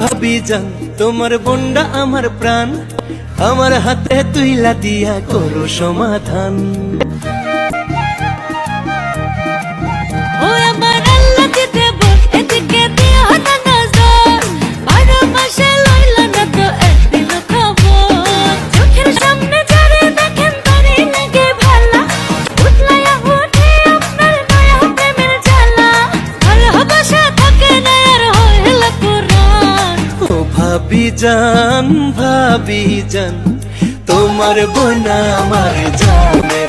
ভাবি জান তোমার বোনডা আমার প্রাণ, আমার হাতে তুইলা দিয়া করো সমাধান। ও আমার আল্লাহ দিতে বল এদিকে দিও না নজর, 12 মাসে লইল না তো একদিন খবর। চোখের সামনে যারে দেখেন তারই লাগে ভালা, উঠলাইয়া উঠে আপনার নয়া প্রেমের জ্বালা। ভালোবাসা থাকে না আর হইল পুরাণ। ও ভাবি জান তোমার বোন আমার জানে